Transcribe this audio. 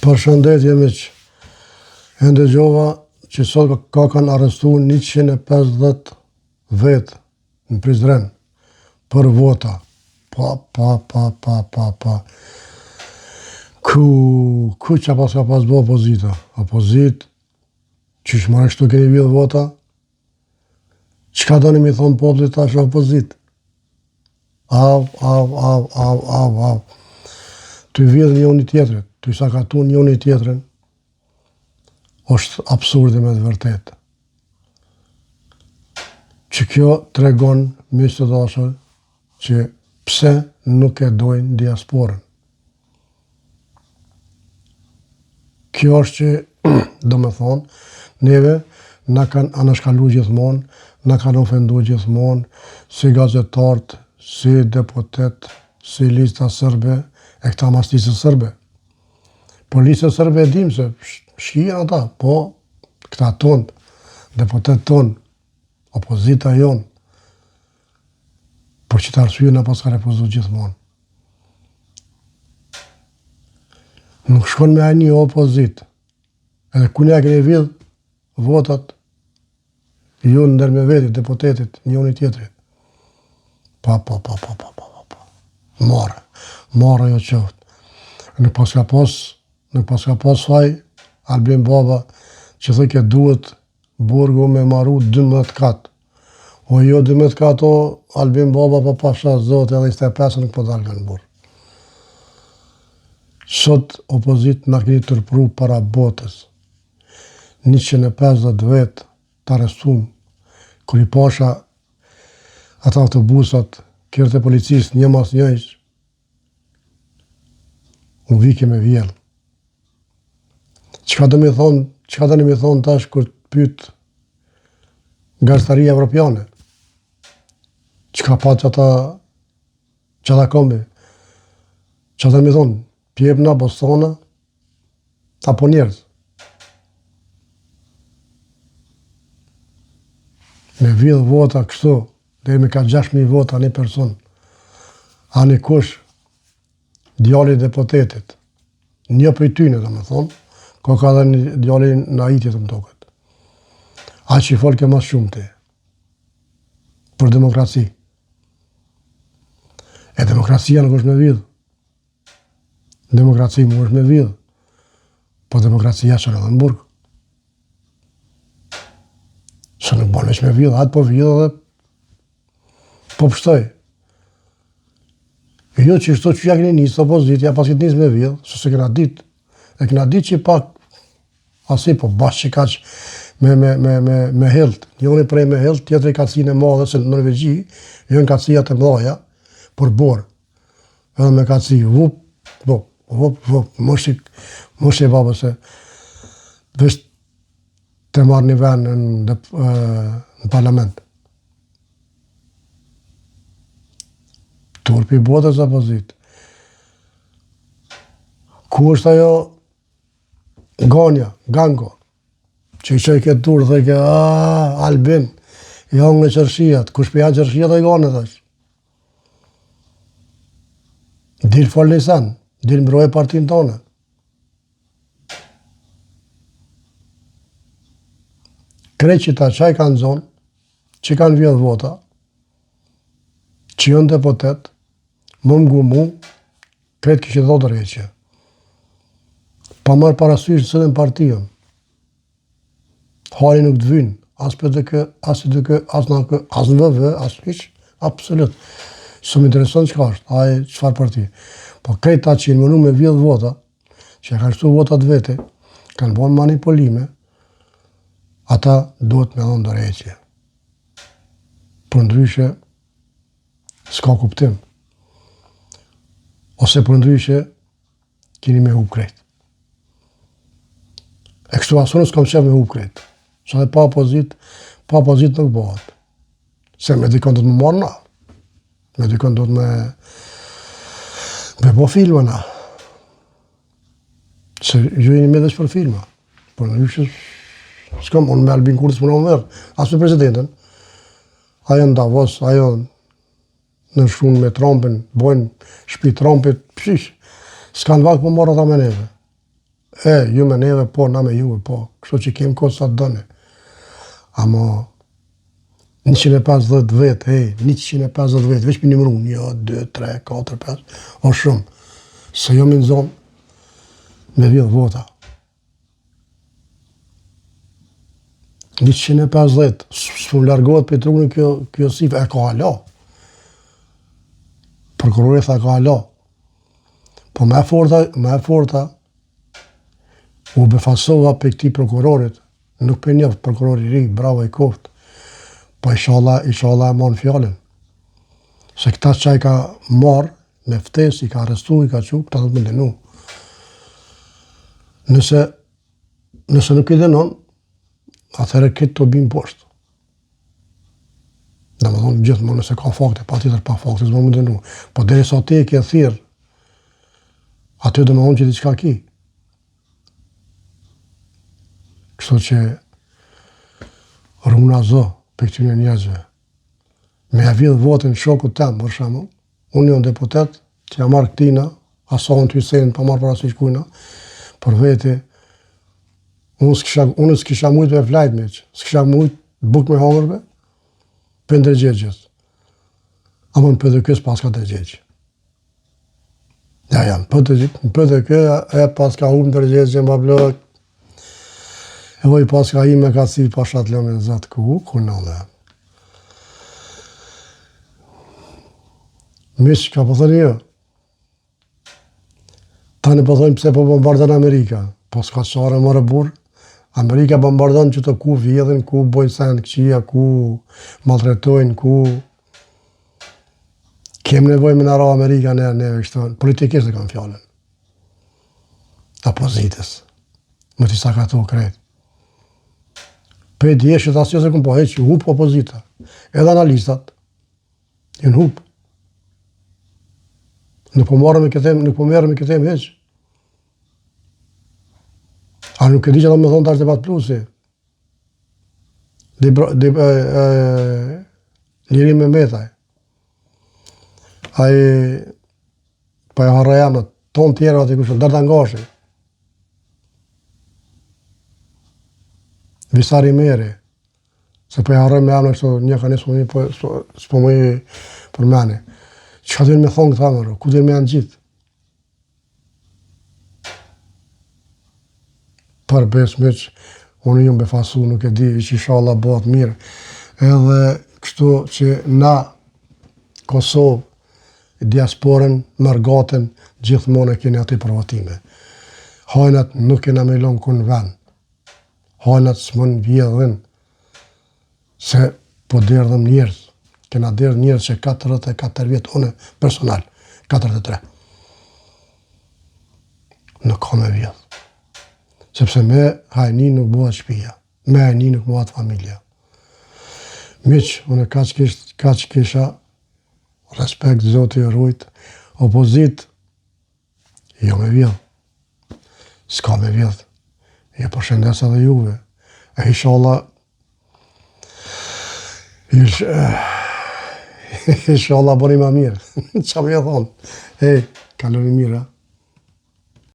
Përshëndetje miq. E ndëgjova që sot kanë arrestuar 150 vetë në Prizren për vota. Pa. Ku që pas ka pas bo opozita? Opozit, që shmarë kështu keni vjedh vota? Qka do në mi thonë poplit ta që opozit? Av. Të vjedh njëni tjetërit, të sakatun njëni tjetërin, është absurde me të vërtet. Që kjo tregon, miq të dashur, që pse nuk e dojnë diasporën. Kjo është që, do me thonë, neve na kanë anashkalu gjithmonë, na kanë ofendu gjithmonë, si gazetartë, si deputet, si lista sërbe, e këta mas listë sërbe. Po listë sërbe e dim se shkijën ata, po këta tonë, deputet tonë, opozita jonë, por që të arsye në pas ka refuzu gjithmonë. Nuk shkon me ani opozit, edhe ku ne keni vidh votat, ju ndër me vetit, deputetit, njëni tjetrit. Pa. Marë jo qoftë. Nuk pas ka pas faj, Albin Baba, që thë ke duhet burgu me maru 12 katë. O jo 12 katë, Albin Baba pa pasha zote edhe 25 nuk po dalë në burë. Sot opozit në keni tërpru para botës. 150 vetë të arrestum, kër i pasha ata autobusat, kërët e policisë një mas njëjsh, unë vike me vjellë. Qka do në mi thonë tash kër të pytë gazetarija evropiane? Qka pa qata kombi? Qa do në mi thonë? Pjebna, Bostona, apo njerëz? Me vjedh vota kështu, dhe me ka 6.000 vota një person, ani kush, djali deputetit, një për tyne, do me thonë, ko ka dhe një djali në ajitjet më toket. A që i folke mas shumë ti, për demokraci. E demokracia nuk është me vjedh. Demokraci më është me vjedh, po demokracia që në dhe në burg. Së nuk bon veç me vjedh, atë po vjedh dhe po pështoj. Jo që shto që ja këni njësë opozitja, pas këtë njësë me vjedh, së se këna dit, e këna dit që pak asi, po bashkë që ka që me helt, njëni prej me helt, tjetëri kacine e madhe, se në Norvegji, jënë kacijat e mdoja, për borë, edhe me kaci, vup, mos e babë se vesh të marrë një ven në parlament. Turpi botës opozit. Ku është ajo gango, që i qoj këtë turë dhe ke, Albin, janë në qërshijat, kush për janë qërshijat e gane dhe është. Dilë folë një sen, dilë mbroj e partin tonë. Kreqita qaj kanë zonë, që kanë vjedh vota, që jënë deputet, më mu, kretë kështë do të reqe. Pa marë parasysh në sëdën partijën. Hali nuk të vynë, as për dhe kë, as në kë, as në vëvë, as në kështë, absolut. Së më intereson që ka është, aje qëfar partijë. Po kretë ta që jenë mënu me vjedh vota, që e ka shtu votat vete, kanë bon manipulime, ata duhet me dhonë dërheqje. Për ndryshe, s'ka kuptim. Ose për ndryshe, kini me hup krejt. E kështu asunës s'kam qef me hup krejt. Sa dhe pa opozit nuk bëhat. Se me dikon do të më marrë na. Me dikon do të me po filma na. Se ju jeni me dhe që për filma. Për ndryshe, s'kam, unë me Albin Kurtës më në verë, asë me presidentën. Ajo në Davos, ajo në shkunë me Trumpin, bojnë shpi Trumpit, pësish. S'kanë vakë për marrë ata me neve. Ju me neve po, na me juve po. Kështu që kemë kohë sa të dëne. Amo 150 vetë, 150 vetë, veç për një mërun, 1, 2, 3, 4, 5, o shumë. Se jo me në zonë me vjedh vota. 150, së më largohet për trunin kjo sifë, e ka hala. Prokurori tha ka hala. Po me forta, u befasova për këti prokurorit, nuk për njëftë prokurori ri, bravo i koftë, po inshallah e marrë fjallin. Se këta që i ka marrë, me ftes, i ka arrestu, i ka qu, këta të më denu. Nëse nuk i denon, atëherë këtë të bimë poshtë. Dhe më thonë gjithmonë nëse ka fakte, pa tjetër pa fakte, zë më denu. Po deri sa ti e ke thirë, aty dhe më thonë që diçka ki. Kështu që runa zë për këtyne njerëzve. Me ja vjedh votën shokut tem, për shembull, unë jam deputet, që ja marrë këtina, asohën të Hysenin, pa marrë parasysh kujna, për veti, unë s'kisha mujt me flajt me që, s'kisha mujt buk me hangërve, për ndërgjegjës. Ama në PDK pas ka ndërgjegjë. Ja, në PDK e pas ka humë ndërgjegjë, mba blok, e voj pas ka i me ka si pashat lëme në zatë ku në dhe. Mish, ka pëthënë jo. Ta në pëthënë pëse po bombardën Amerika. Po s'ka qare më rëbur. Amerika bombardën që të ku vjedhin, ku bojnë sendë këqia, ku maltretojnë, ku kemë nevoj me në ra Amerika neve kështu. Politikisht e kam fjallën. Opozitës. Më t'i sakatu krejt. Për e djeshët asjo se këm po heq, hup opozita. Edhe analistat. Jënë hup. Nuk po merrem me këtë temë heq. A nuk e di që do me thonë tash debat plusi. Liri Mehmetaj. Ai pa e harra jamët, ton tjera ati kushtë, Dardangashi. Visari Meri. Se pa e harra me jamën, një ka njësë s'po më i përmeni. Që ka dhërë me thonë këta mërë, ku dhërë me janë gjithë? Për besme që unë jëmë befasu, nuk e di, që inshallah bëhat mirë. Edhe kështu që na, Kosovë, diasporën, mërgatën, gjithmonë e keni ati përvatime. Hajnat nuk kena me lonë kënë vend. Hajnat s'mon vjedhin, se po derdhëm njerëz. Kena derdhë njerëz që 44 vjetë, une personal, 43. Nuk ka me vjedhë. Sepse me hajni nuk bëhat shpija, me hajni nuk bëhat familja. Miq, unë ka që kisha, respekt, Zoti e rujt, opozit, jo me vjedhë. S'ka me vjedhë. Je përshëndes edhe juve. E inshallah, inshallah bëni ma mirë. Qa me e thonë? Kaloni mirë,